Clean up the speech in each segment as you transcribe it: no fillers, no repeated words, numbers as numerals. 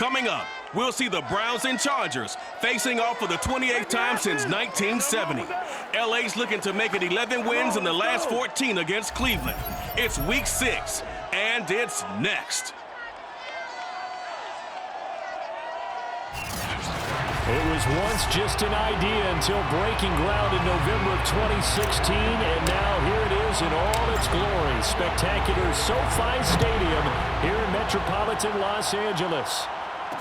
Coming up, we'll see the Browns and Chargers facing off for the 28th time since 1970. LA's looking to make it 11 wins in the last 14 against Cleveland. It's Week 6, and it's next. It was once just an idea until breaking ground in November of 2016, and now here it is in all its glory. Spectacular SoFi Stadium here in metropolitan Los Angeles.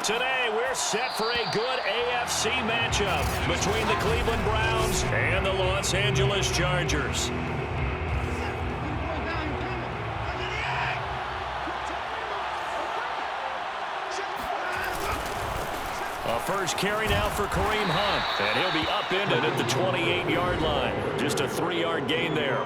Today, we're set for a good AFC matchup between the Cleveland Browns and the Los Angeles Chargers. A first carry now for Kareem Hunt, and he'll be upended at the 28-yard line. Just a 3-yard gain there.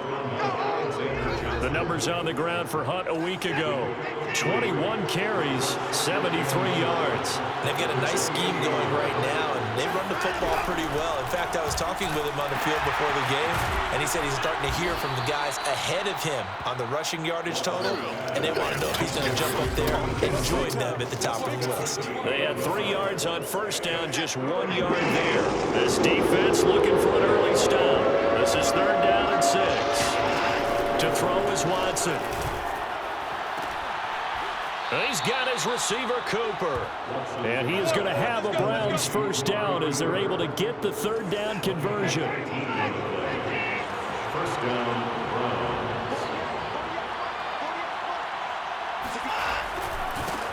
The numbers on the ground for Hunt a week ago. 21 carries, 73 yards. They've got a nice scheme going right now, and they run the football pretty well. In fact, I was talking with him on the field before the game, and he said he's starting to hear from the guys ahead of him on the rushing yardage total, and they want to know if he's going to jump up there and join them at the top of the list. They had 3 yards on first down, just 1 yard there. This defense looking for an early stop. This is 3rd down and 6. To throw is Watson. He's got his receiver, Cooper. And he is going to have a Browns first down as they're able to get the 3rd down conversion. First down, Browns.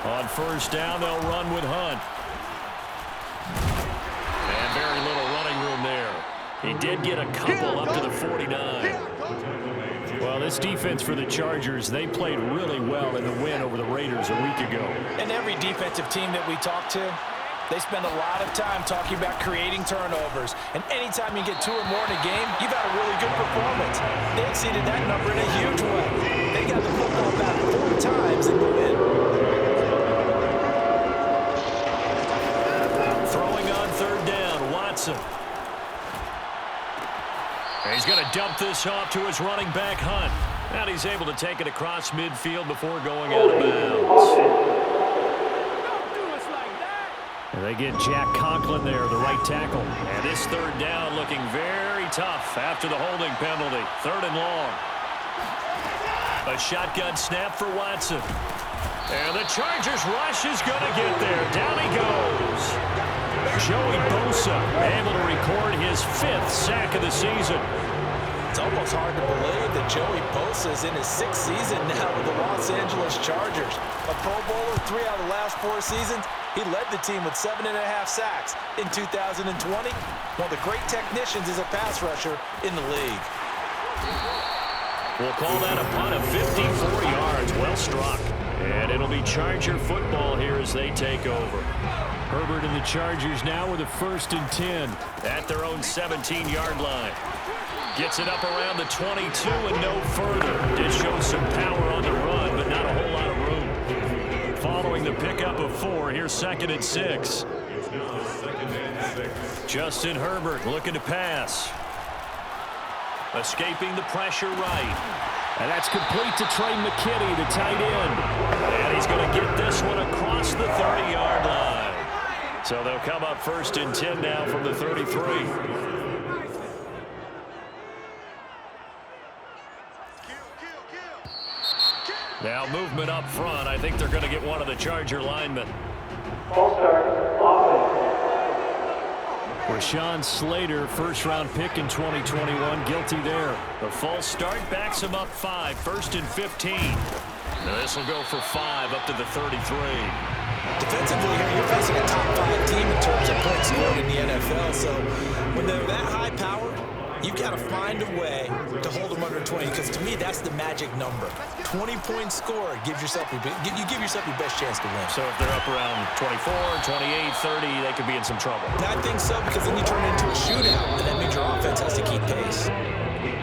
On first down, they'll run with Hunt. And very little running room there. He did get a couple up to the 49. Well, this defense for the Chargers, they played really well in the win over the Raiders a week ago. And every defensive team that we talk to, they spend a lot of time talking about creating turnovers. And anytime you get 2 or more in a game, you've had a really good performance. They exceeded that number in a huge way. They got the football back 4 times in the win. Throwing on 3rd down, Watson. He's going to dump this off to his running back, Hunt. And he's able to take it across midfield before going out of bounds. And they get Jack Conklin there, the right tackle. And this 3rd down looking very tough after the holding penalty. 3rd and long. A shotgun snap for Watson. And the Chargers rush is going to get there. Down he goes. Joey Bosa able to record his 5th sack of the season. It's almost hard to believe that Joey Bosa is in his 6th season now with the Los Angeles Chargers. A Pro Bowler 3 out of the last 4 seasons. He led the team with 7.5 sacks in 2020. One of the great technicians as a pass rusher in the league. We'll call that a punt of 54 yards. Well struck. And it'll be Charger football here as they take over. Herbert and the Chargers now with a 1st and 10 at their own 17-yard line. Gets it up around the 22 and no further. Did show some power on the run, but not a whole lot of room. Following the pickup of 4, here's 2nd and 6. Justin Herbert looking to pass. Escaping the pressure right. And that's complete to Trey McKinney, the tight end. And he's going to get this one across the 30-yard line. So they'll come up 1st and 10 now from the 33. Now movement up front. I think they're going to get one of the Charger linemen. Rashawn Slater, 1st-round pick in 2021, guilty there. The false start backs him up 5, 1st and 15. Now this will go for 5 up to the 33. Defensively here, you're facing a top 5 team in terms of points scored in the NFL. So when they're that high power, you've got to find a way to hold them under 20, because to me, that's the magic number. 20 points scored gives yourself you give yourself your best chance to win. So if they're up around 24, 28, 30, they could be in some trouble. I think so, because then you turn it into a shootout, and that means your offense has to keep pace.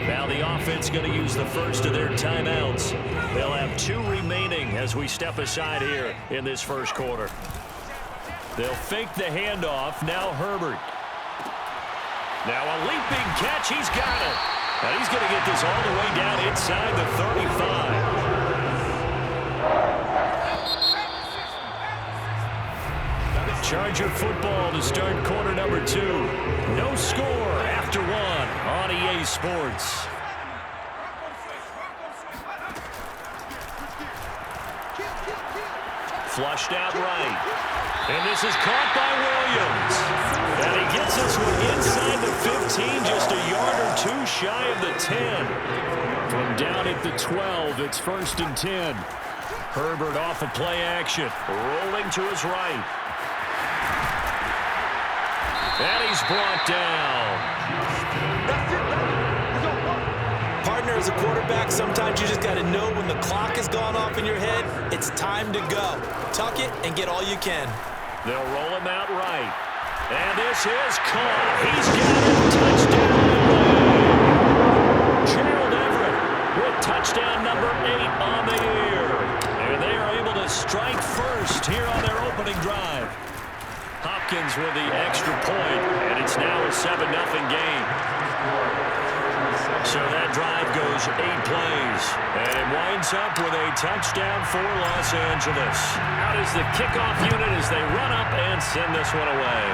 Now the offense going to use the first of their timeouts. They'll have 2 remaining as we step aside here in this first quarter. They'll fake the handoff. Now Herbert. Now a leaping catch. He's got it. And he's going to get this all the way down inside the 35. Charger football to start quarter number 2. No score after 1 on EA Sports. Flushed out right. And this is caught by Williams. And he gets this one inside the 15, just a yard or 2 shy of the 10. From down at the 12, it's 1st and 10. Herbert off of play action, rolling to his right. And he's brought down. Partner, as a quarterback, sometimes you just got to know when the clock has gone off in your head, it's time to go. Tuck it and get all you can. They'll roll him out right. And this is caught. He's got it. Touchdown. Gerald Everett with touchdown number 8 on the year. And they are able to strike first here on their opening drive. Hopkins with the extra point, and it's now a 7-0 game. So that drive goes 8 plays, and it winds up with a touchdown for Los Angeles. Out is the kickoff unit as they run up and send this one away.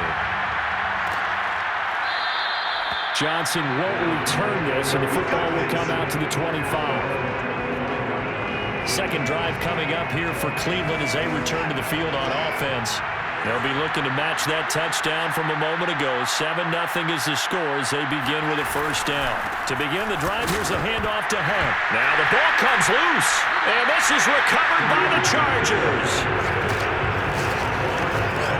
Johnson won't return this, and the football will come out to the 25. Second drive coming up here for Cleveland as they return to the field on offense. They'll be looking to match that touchdown from a moment ago. 7-0 is the score as they begin with a first down. To begin the drive, here's a handoff to Hunt. Now the ball comes loose, and this is recovered by the Chargers.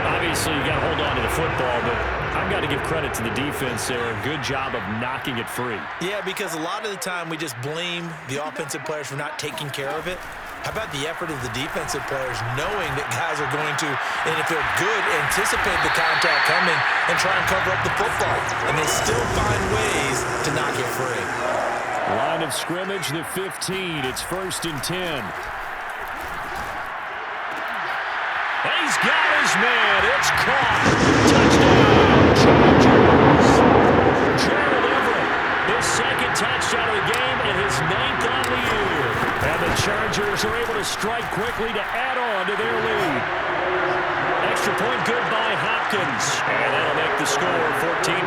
Obviously, you got to hold on to the football, but I've got to give credit to the defense there. Good job of knocking it free. Yeah, because a lot of the time we just blame the offensive players for not taking care of it. How about the effort of the defensive players knowing that guys are going to, and if they're good, anticipate the contact coming and try and cover up the football. And they still find ways to knock it free. Line of scrimmage, the 15. It's 1st and 10. He's got his man. It's caught. Touchdown, Chargers. Gerald Everett, his second touchdown of the game and his 9th on the year. And the Chargers are able to strike quickly to add on to their lead. Extra point good by Hopkins. And that'll make the score 14-0.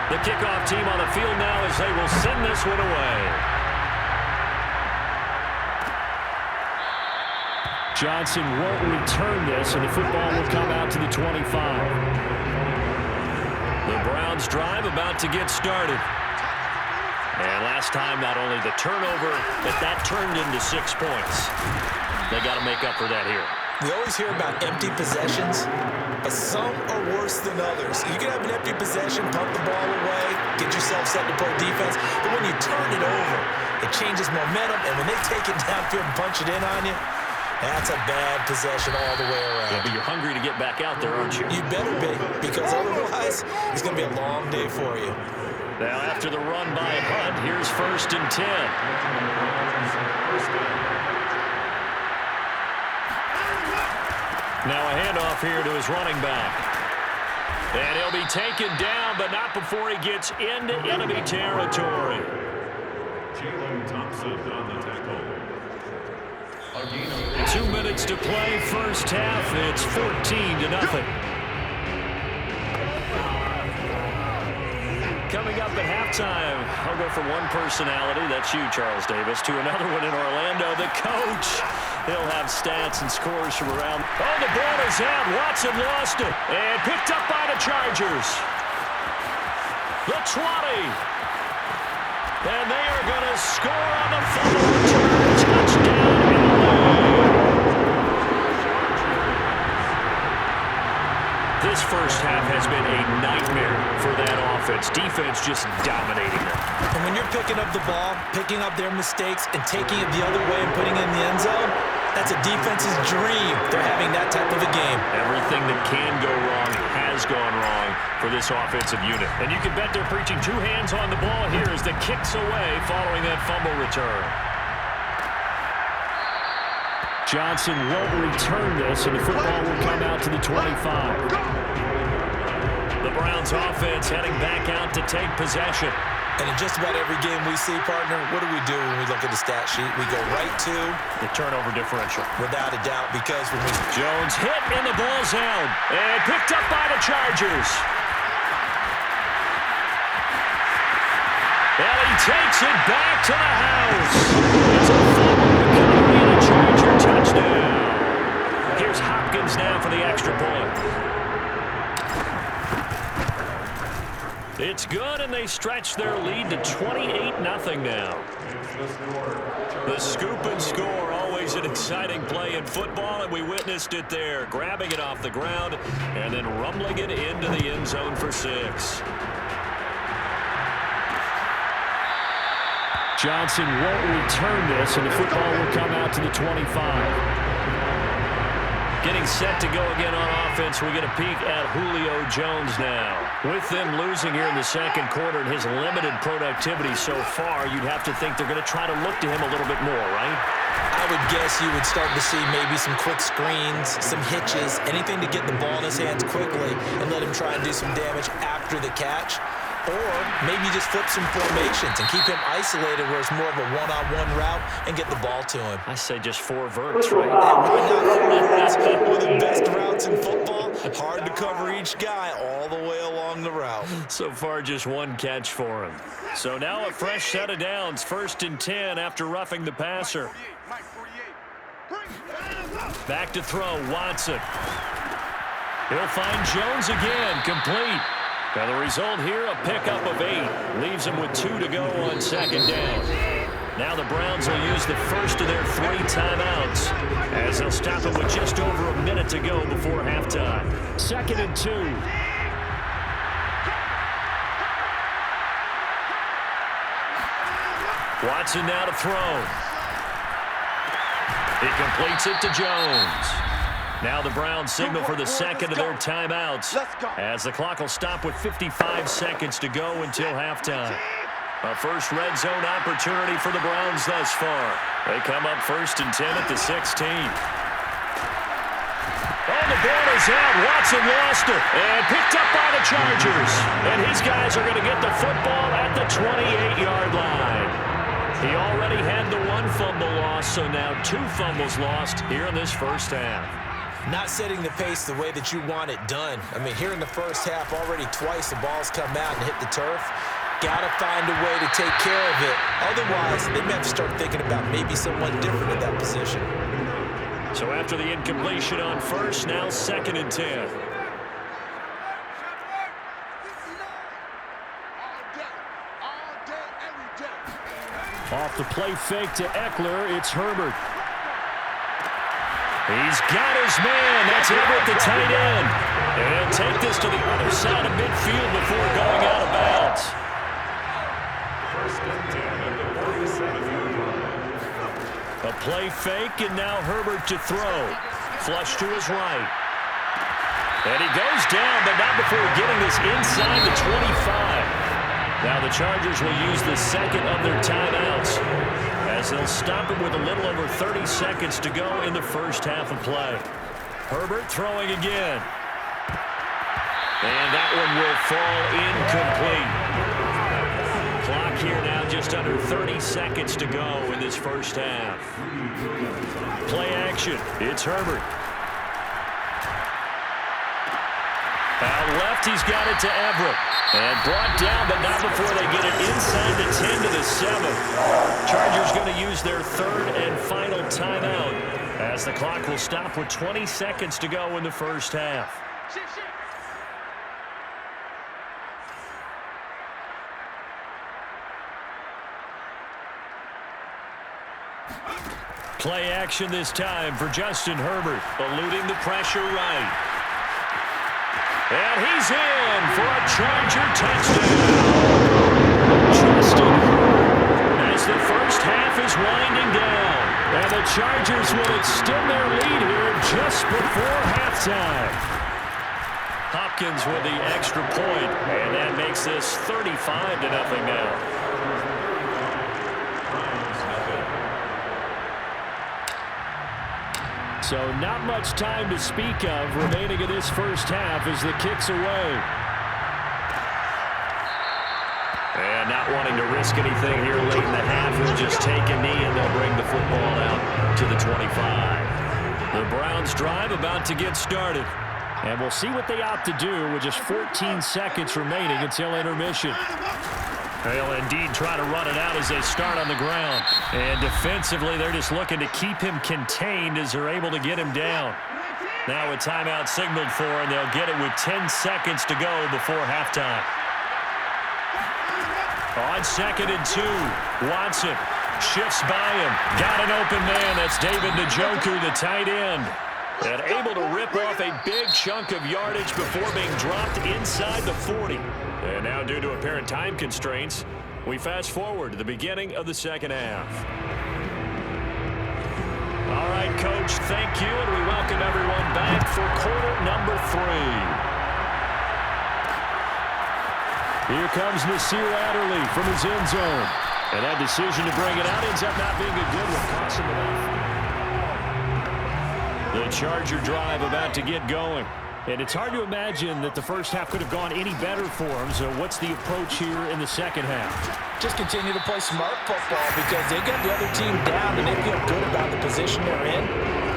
The kickoff team on the field now as they will send this one away. Johnson won't return this, and the football will come out to the 25. The Browns drive about to get started. And last time, not only the turnover, but that turned into 6 points. They got to make up for that here. We always hear about empty possessions, but some are worse than others. You can have an empty possession, pump the ball away, get yourself set to play defense, but when you turn it over, it changes momentum, and when they take it downfield and punch it in on you, that's a bad possession all the way around. Yeah, but you're hungry to get back out there, aren't you? You better be, because otherwise, it's going to be a long day for you. Now, after the run by Hunt, here's 1st and 10. Now a handoff here to his running back. And he'll be taken down, but not before he gets into enemy territory. Jalen Thompson on the tackle. 2 minutes to play, first half. It's 14-0. Coming up at halftime, I'll go from one personality, that's you, Charles Davis, to another one in Orlando, the coach. He'll have stats and scores from around. Oh, the ball is out. Watson lost it. And picked up by the Chargers. The 20. And they are going to score on the fumble return. Touchdown, LA. This first half has been a nightmare for that offense. Defense just dominating them. And when you're picking up the ball, picking up their mistakes, and taking it the other way and putting it in the end zone, that's a defense's dream. They're having that type of a game. Everything that can go wrong has gone wrong for this offensive unit. And you can bet they're preaching 2 hands on the ball here as the kick's away following that fumble return. Johnson won't return this, and the football will come out to the 25. The Browns offense heading back out to take possession. And in just about every game we see, partner, what do we do when we look at the stat sheet? We go right to the turnover differential. Without a doubt, because when we... Jones hit in the ball zone and picked up by the Chargers. And he takes it back to the house. It's a fumble recovery and a Charger touchdown. Here's Hopkins now for the extra point. It's good, and they stretch their lead to 28-0 now. The scoop and score, always an exciting play in football, and we witnessed it there, grabbing it off the ground and then rumbling it into the end zone for 6. Johnson won't return this, and the football will come out to the 25. Getting set to go again on offense, we get a peek at Julio Jones now. With them losing here in the second quarter and his limited productivity so far, you'd have to think they're going to try to look to him a little bit more, right? I would guess you would start to see maybe some quick screens, some hitches, anything to get the ball in his hands quickly and let him try and do some damage after the catch. Or maybe just flip some formations and keep him isolated where it's more of a one-on-one route and get the ball to him. I say just 4 verts, right? That's one of the best routes in football. Hard to cover each guy all the way along the route. So far, just 1 catch for him. So now a fresh set of downs, 1st and 10 after roughing the passer. Back to throw, Watson. He'll find Jones again, complete. Now the result here, a pickup of 8. Leaves him with 2 to go on 2nd down. Now the Browns will use the first of their 3 timeouts as they'll stop it with just over a minute to go before halftime. 2nd and 2. Watson now to throw. He completes it to Jones. Now the Browns signal for the second of their timeouts as the clock will stop with 55 seconds to go until halftime. A first red zone opportunity for the Browns thus far. They come up 1st and 10 at the 16. Oh, the ball is out. Watson lost it and picked up by the Chargers. And these guys are going to get the football at the 28-yard line. He already had the 1 fumble loss, so now 2 fumbles lost here in this first half. Not setting the pace the way that you want it done. I mean, here in the first half, already twice the ball's come out and hit the turf. Got to find a way to take care of it. Otherwise, they may have to start thinking about maybe someone different at that position. So after the incompletion on first, now 2nd and 10. Off the play fake to Eckler, it's Herbert. He's got his man. That's Everett, the tight end. And take this to the other side of midfield before going out of bounds. 1st and 10 at the 47-yard line. A play fake, and now Herbert to throw. Flush to his right. And he goes down, but not before getting this inside the 25. Now the Chargers will use the second of their timeouts as they'll stop it with a little over 30 seconds to go in the first half of play. Herbert throwing again. And that one will fall incomplete. Clock here now just under 30 seconds to go in this first half. Play action. It's Herbert. Out left, he's got it to Everett. And brought down, but not before they get it inside the 10 to the 7. Chargers going to use their 3rd and final timeout as the clock will stop with 20 seconds to go in the first half. Play action this time for Justin Herbert, eluding the pressure right. And he's in for a Charger touchdown. Justin Herbert as the first half is winding down. And the Chargers will extend their lead here just before halftime. Hopkins with the extra point, and that makes this 35-0 now. So not much time to speak of remaining in this first half as the kick's away. And now not wanting to risk anything here late in the half. He'll just take a knee, and they'll bring the football out to the 25. The Browns drive about to get started. And we'll see what they opt to do with just 14 seconds remaining until intermission. They'll indeed try to run it out as they start on the ground. And defensively, they're just looking to keep him contained as they're able to get him down. Now a timeout signaled for, and they'll get it with 10 seconds to go before halftime. On 2nd and 2, Watson shifts by him. Got an open man. That's David Njoku, the tight end. And able to rip off a big chunk of yardage before being dropped inside the 40. And now, due to apparent time constraints, we fast forward to the beginning of the second half. All right, Coach, thank you, and we welcome everyone back for quarter number 3. Here comes Nasir Adderley from his end zone. And that decision to bring it out ends up not being a good one. Costs him enough. The Charger drive about to get going. And it's hard to imagine that the first half could have gone any better for them. So what's the approach here in the second half? Just continue to play smart football because they got the other team down and they feel good about the position they're in.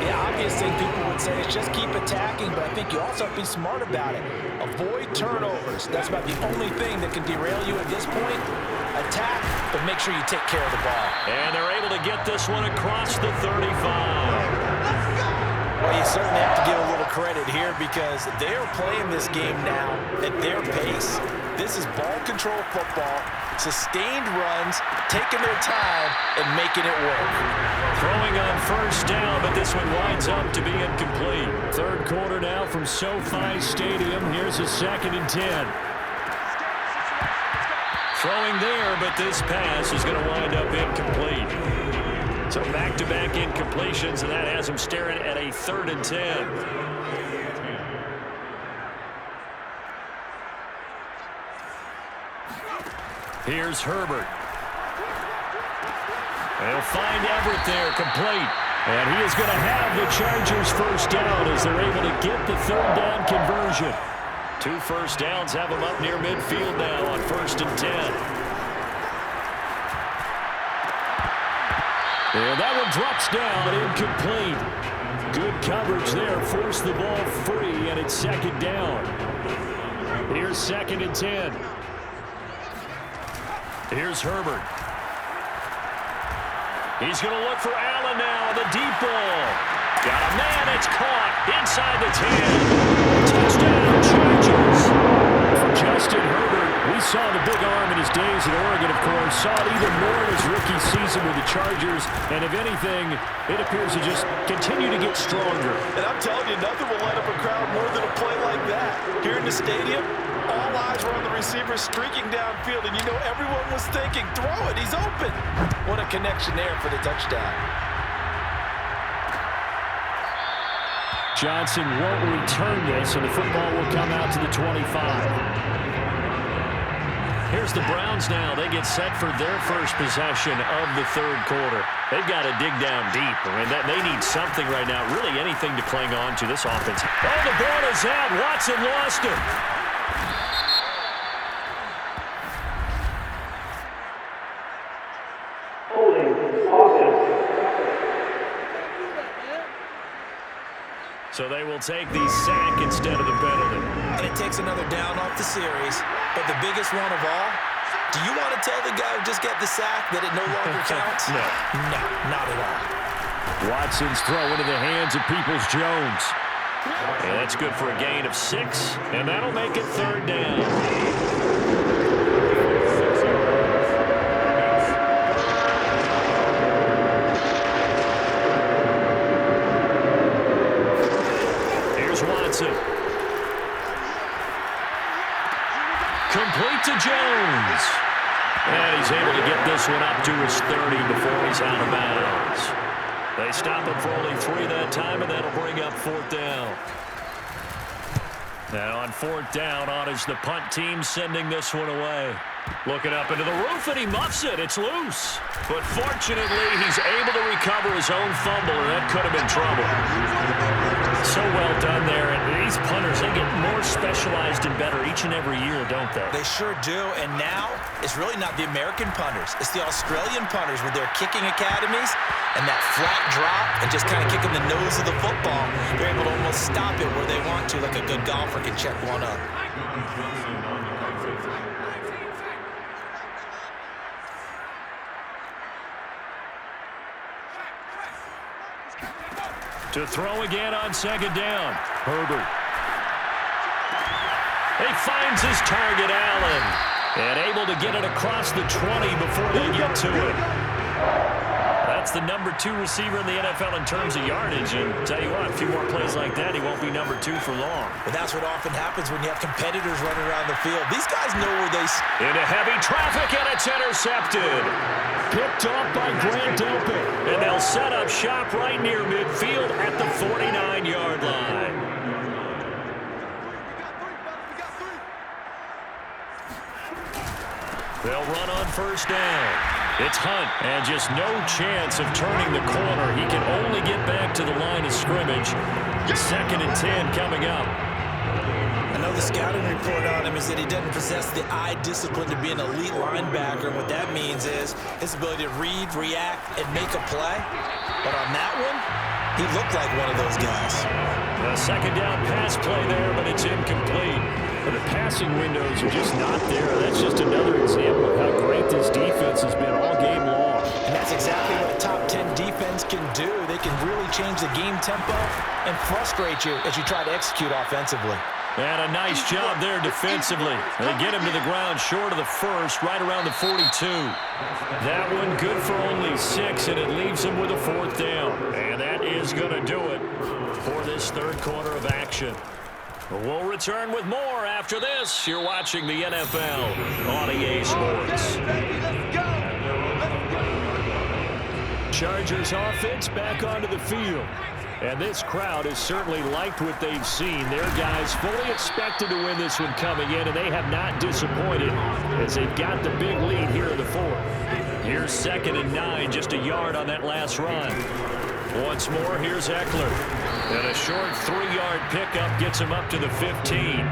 The obvious thing people would say is just keep attacking, but I think you also have to be smart about it. Avoid turnovers. That's about the only thing that can derail you at this point. Attack, but make sure you take care of the ball. And they're able to get this one across the 35. Well, you certainly have to give a little credit here because they're playing this game now at their pace. This is ball control football, sustained runs, taking their time, and making it work. Throwing on first down, but this one winds up to be incomplete. Third quarter now from SoFi Stadium. Here's a 2nd and 10. Throwing there, but this pass is going to wind up incomplete. So back-to-back incompletions, and that has him staring at a 3rd and 10. Here's Herbert. They'll find Everett there, complete. And he is going to have the Chargers first down as they're able to get the 3rd down conversion. 2 first downs have them up near midfield now on 1st and 10. And that one drops down, incomplete. Good coverage there, forced the ball free, and it's 2nd down. Here's 2nd and 10. Here's Herbert. He's going to look for Allen now, the deep ball. Got a man, it's caught inside the 10. Touchdown, Chargers. For Justin Herbert, we saw the big arm in his days at Oregon, of course. Saw it even more in his rookie season with the Chargers. And if anything, it appears to just continue to get stronger. And I'm telling you, nothing will light up a crowd more than a play like that. Here in the stadium, all eyes were on the receiver streaking downfield, and you know everyone was thinking, throw it, he's open. What a connection there for the touchdown. Johnson won't return this, and the football will come out to the 25. Here's the Browns now. They get set for their first possession of the 3rd quarter. They've got to dig down deep. I mean, they need something right now, really anything to cling on to this offense. Oh, the ball is out. Watson lost it. So they will take the sack instead of the penalty. And it takes another down off the series. But the biggest one of all, do you want to tell the guy who just got the sack that it no longer counts? No. No, not at all. Watson's throw into the hands of Peoples-Jones. And that's good for a gain of 6, and that'll make it 3rd down. Watson. Complete to Jones. And he's able to get this one up to his 30 before he's out of bounds. They stop him for only 3 that time, and that'll bring up 4th down. Now on 4th down, on is the punt team sending this one away. Looking up into the roof, and he muffs it. It's loose. But fortunately, he's able to recover his own fumble, and that could have been trouble. So well done there. And these punters, they get more specialized and better each and every year, don't they? They sure do. And now, it's really not the American punters. It's the Australian punters with their kicking academies and that flat drop and just kind of kicking the nose of the football. They're able to almost stop it where they want to, like a good golfer can check one up. To throw again on second down. Herbert. He finds his target, Allen. And able to get it across the 20 before they get to it. That's the number 2 receiver in the NFL in terms of yardage. And tell you what, a few more plays like that, he won't be number 2 for long. But that's what often happens when you have competitors running around the field. These guys know where they... Into heavy traffic, and it's intercepted. Picked off by Grant Delpit. And they'll set up shop right near midfield at the 49-yard line. They'll run on first down. It's Hunt, and just no chance of turning the corner. He can only get back to the line of scrimmage. 2nd and 10 coming up. I know the scouting report on him is that he doesn't possess the eye discipline to be an elite linebacker. And what that means is his ability to read, react, and make a play. But on that one, he looked like one of those guys. A second down pass play there, but it's incomplete. But the passing windows are just not there. That's just another example of how great this defense has been all game long. And that's exactly what a top 10 defense can do. They can really change the game tempo and frustrate you as you try to execute offensively. And a nice job there defensively. They get him to the ground short of the first, right around the 42. That one good for only 6, and it leaves him with a 4th down. And that is going to do it for this third quarter of action. We'll return with more after this. You're watching the NFL on EA Sports. Chargers offense back onto the field. And this crowd has certainly liked what they've seen. Their guys fully expected to win this one coming in, and they have not disappointed as they've got the big lead here in the 4th. Here's 2nd and 9, just a yard on that last run. Once more, here's Eckler. And a short 3-yard pickup gets him up to the 15.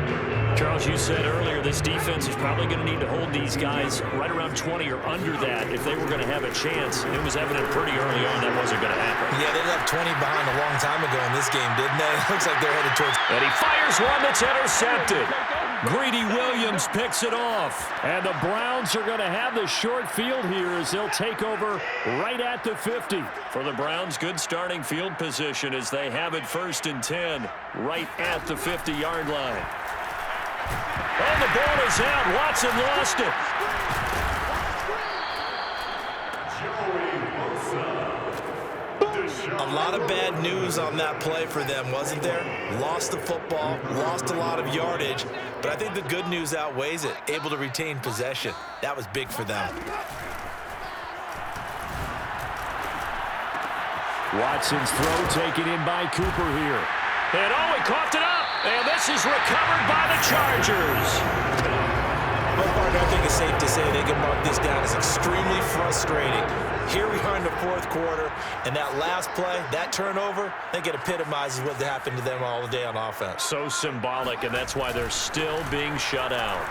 Charles, you said earlier this defense is probably going to need to hold these guys right around 20 or under that if they were going to have a chance. It was evident pretty early on that wasn't going to happen. Yeah, they left 20 behind a long time ago in this game, didn't they? It looks like they're headed towards... And he fires one that's intercepted. Greedy Williams picks it off. And the Browns are going to have the short field here as they'll take over right at the 50. For the Browns, good starting field position as they have it 1st and 10 right at the 50-yard line. And the ball is out. Watson lost it. A lot of bad news on that play for them, wasn't there? Lost the football, lost a lot of yardage, but I think the good news outweighs it. Able to retain possession. That was big for them. Watson's throw taken in by Cooper here. And oh, he coughed it up. And this is recovered by the Chargers. Well, partner, I think it's safe to say they can mark this down as extremely frustrating. Here we are in the 4th quarter, and that last play, that turnover, I think it epitomizes what happened to them all day on offense. So symbolic, and that's why they're still being shut out.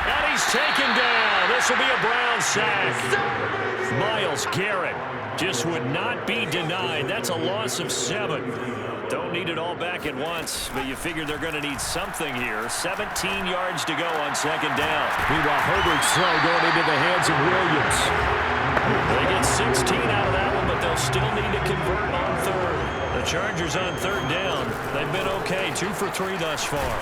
And he's taken down. This will be a Brown sack. Myles Garrett just would not be denied. That's a loss of 7. Don't need it all back at once, but you figure they're going to need something here. 17 yards to go on 2nd down. Meanwhile, Herbert's throw going into the hands of Williams. They get 16 out of that one, but they'll still need to convert on 3rd. The Chargers on 3rd down. They've been okay, 2 for 3 thus far.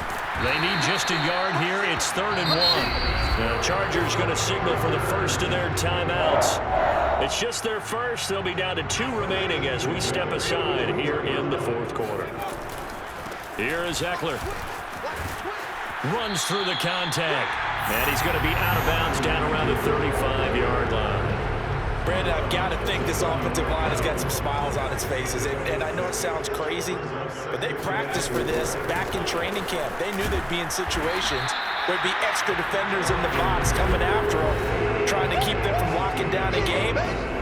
They need just a yard here. It's 3rd and 1. The Chargers going to signal for the first of their timeouts. It's just their first. They'll be down to 2 remaining as we step aside here in the 4th quarter. Here is Eckler. Runs through the contact. And he's going to be out of bounds down around the 35-yard line. Brandon, I've got to think this offensive line has got some smiles on its faces. And I know it sounds crazy, but they practiced for this back in training camp. They knew they'd be in situations where there'd be extra defenders in the box coming after them, trying to keep them from locking down a game.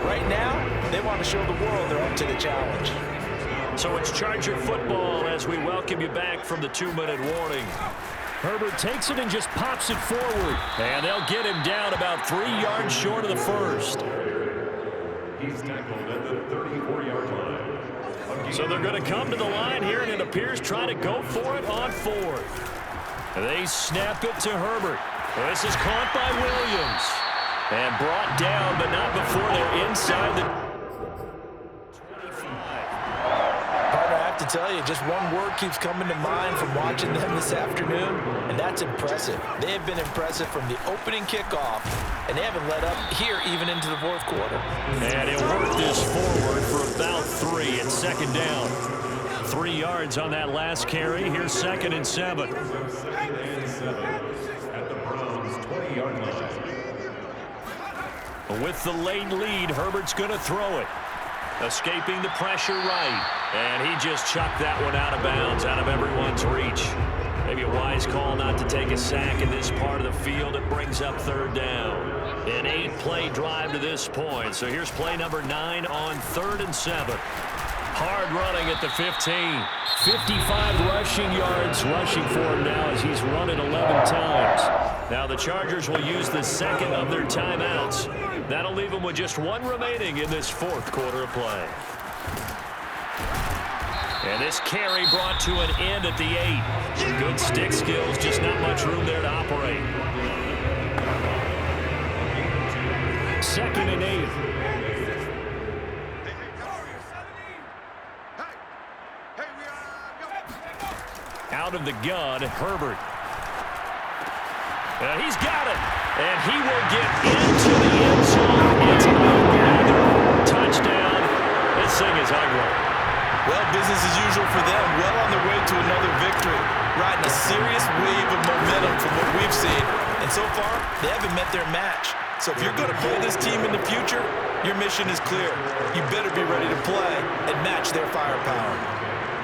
Right now, they want to show the world they're up to the challenge. So it's Charger football as we welcome you back from the 2-minute warning. Herbert takes it and just pops it forward. And they'll get him down about 3 yards short of the first. He's tackled at the 34-yard line. So they're going to come to the line here, and it appears trying to go for it on 4th. They snap it to Herbert. This is caught by Williams. And brought down, but not before they're inside the 25. Partner, I have to tell you, just one word keeps coming to mind from watching them this afternoon, and that's impressive. They have been impressive from the opening kickoff, and they haven't let up here even into the 4th quarter. And he'll work this forward for about 3. It's second down. 3 yards on that last carry. Here's 2nd and 7. At the Browns' 20-yard line. With the late lead, Herbert's going to throw it. Escaping the pressure right. And he just chucked that one out of bounds, out of everyone's reach. Maybe a wise call not to take a sack in this part of the field. It brings up 3rd down. An 8-play drive to this point. So here's play number 9 on 3rd and 7. Hard running at the 15. 55 rushing yards rushing for him now as he's run it 11 times. Now the Chargers will use the 2nd of their timeouts. That'll leave them with just 1 remaining in this 4th quarter of play. And this carry brought to an end at the 8. Good stick skills, just not much room there to operate. 2nd and 8. Out of the gun, Herbert. He's got it. And he will get into the end zone. It's another touchdown. This thing is ugly. Well, business as usual for them. Well on their way to another victory. Riding a serious wave of momentum from what we've seen. And so far, they haven't met their match. So if you're going to play this team in the future, your mission is clear. You better be ready to play and match their firepower.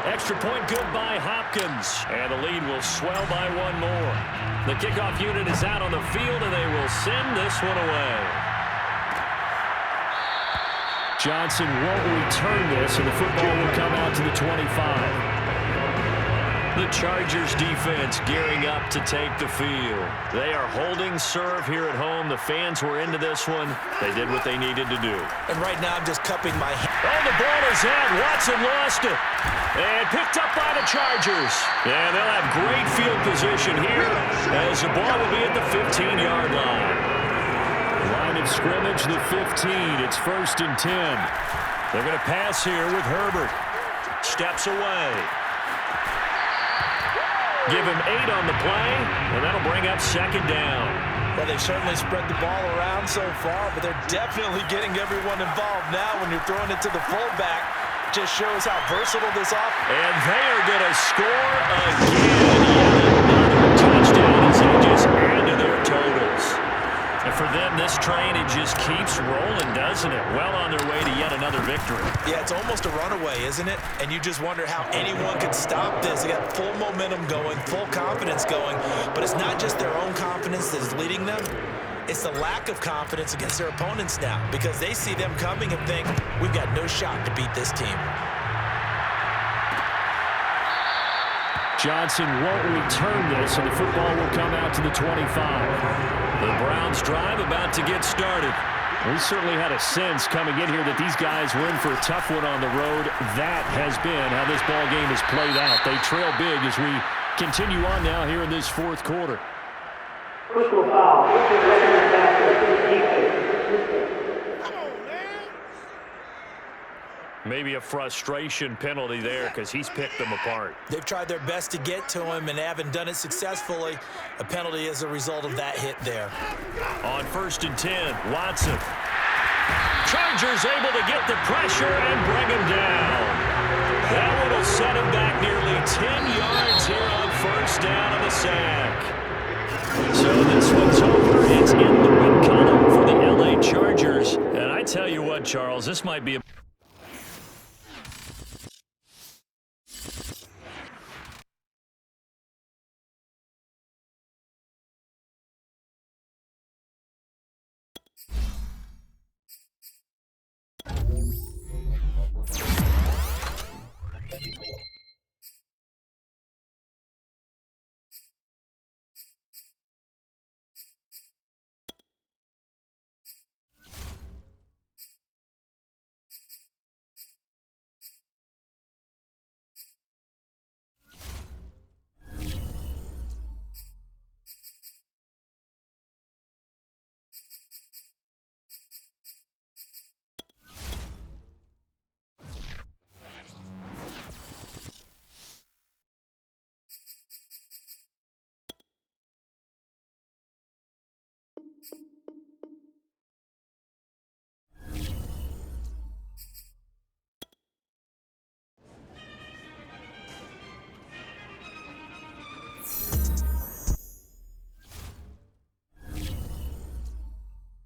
Extra point good by Hopkins. And the lead will swell by 1 more. The kickoff unit is out on the field, and they will send this one away. Johnson won't return this, and the football will come out to the 25. The Chargers defense gearing up to take the field. They are holding serve here at home. The fans were into this one. They did what they needed to do. And right now I'm just cupping my hand. Oh, the ball is out. Watson lost it. And picked up by the Chargers. And they'll have great field position here as the ball will be at the 15-yard line. Line of scrimmage, the 15. It's 1st and 10. They're going to pass here with Herbert. Steps away. Give him 8 on the play, and that'll bring up 2nd down. Well, they've certainly spread the ball around so far, but they're definitely getting everyone involved now when you're throwing it to the fullback. Just shows how versatile this offense. And they are going to score again. Another touchdown as they just add to their totals. And for them, this train, it just keeps rolling, doesn't it? Well on their way to yet another victory. Yeah, it's almost a runaway, isn't it? And you just wonder how anyone could stop this. They got full momentum going, full confidence going. But it's not just their own confidence that's leading them. It's the lack of confidence against their opponents now because they see them coming and think, we've got no shot to beat this team. Johnson won't return this, and the football will come out to the 25. The Browns drive about to get started. We certainly had a sense coming in here that these guys were in for a tough one on the road. That has been how this ball game has played out. They trail big as we continue on now here in this 4th quarter. Personal foul. Maybe a frustration penalty there because he's picked them apart. They've tried their best to get to him and haven't done it successfully. A penalty as a result of that hit there. On 1st and 10, Watson. Chargers able to get the pressure and bring him down. That one will set him back nearly 10 yards here on 1st down on the sack. So this one's over. It's in the win column for the LA Chargers. And I tell you what, Charles, this might be a